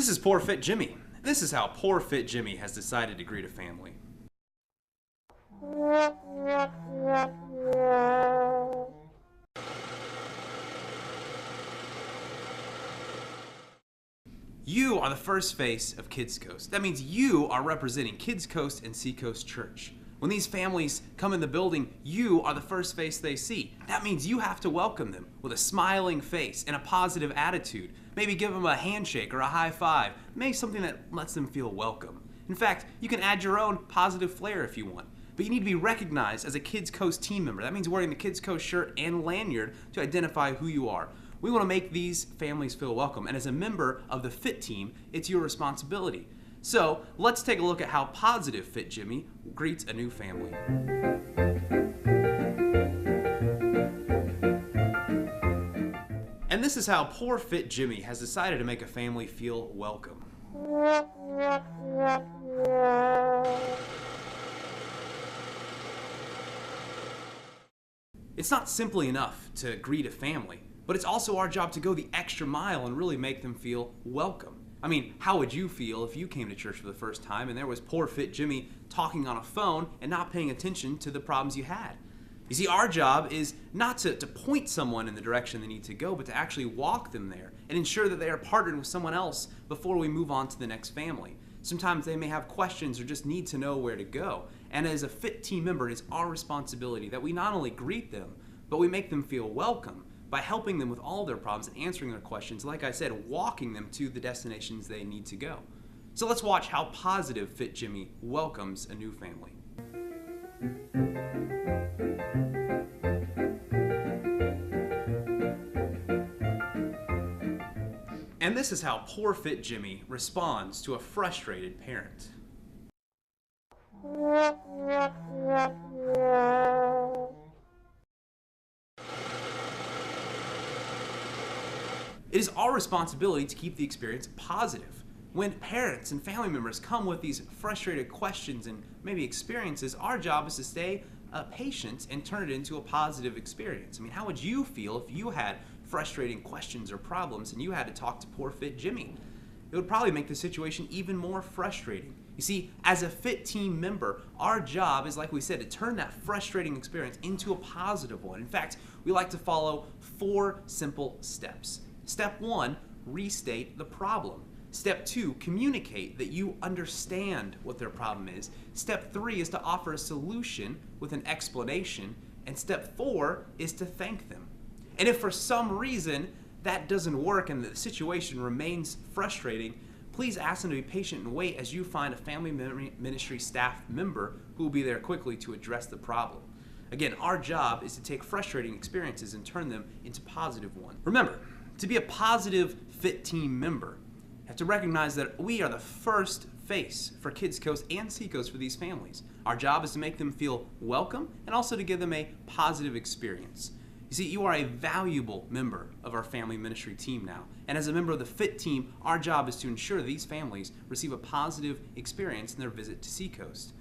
This is Poor Fit Jimmy. This is how Poor Fit Jimmy has decided to greet a family. You are the first face of Kids Coast. That means you are representing Kids Coast and Seacoast Church. When these families come in the building, you are the first face they see. That means you have to welcome them with a smiling face and a positive attitude. Maybe give them a handshake or a high five. Maybe something that lets them feel welcome. In fact, you can add your own positive flair if you want. But you need to be recognized as a Kids Coast team member. That means wearing the Kids Coast shirt and lanyard to identify who you are. We want to make these families feel welcome. And as a member of the FIT team, it's your responsibility. So let's take a look at how Positive Fit Jimmy greets a new family. And this is how Poor Fit Jimmy has decided to make a family feel welcome. It's not simply enough to greet a family, but it's also our job to go the extra mile and really make them feel welcome. I mean, how would you feel if you came to church for the first time and there was Poor Fit Jimmy talking on a phone and not paying attention to the problems you had? You see, our job is not to point someone in the direction they need to go, but to actually walk them there and ensure that they are partnered with someone else before we move on to the next family. Sometimes they may have questions or just need to know where to go. And as a FIT team member, it is our responsibility that we not only greet them, but we make them feel welcome by helping them with all their problems and answering their questions, like I said, walking them to the destinations they need to go. So let's watch how Positive Fit Jimmy welcomes a new family. And this is how Poor Fit Jimmy responds to a frustrated parent. It is our responsibility to keep the experience positive. When parents and family members come with these frustrated questions and maybe experiences, our job is to stay patient and turn it into a positive experience. I mean, how would you feel if you had frustrating questions or problems and you had to talk to Poor Fit Jimmy? It would probably make the situation even more frustrating. You see, as a FIT team member, our job is, like we said, to turn that frustrating experience into a positive one. In fact, we like to follow 4 simple steps. Step 1, restate the problem. Step 2, communicate that you understand what their problem is. Step 3 is to offer a solution with an explanation. And step 4 is to thank them. And if for some reason that doesn't work and the situation remains frustrating, please ask them to be patient and wait as you find a family ministry staff member who will be there quickly to address the problem. Again, our job is to take frustrating experiences and turn them into positive ones. Remember, to be a positive FIT team member, you have to recognize that we are the first face for Kids Coast and Seacoast for these families. Our job is to make them feel welcome and also to give them a positive experience. You see, you are a valuable member of our family ministry team now. And as a member of the FIT team, our job is to ensure these families receive a positive experience in their visit to Seacoast.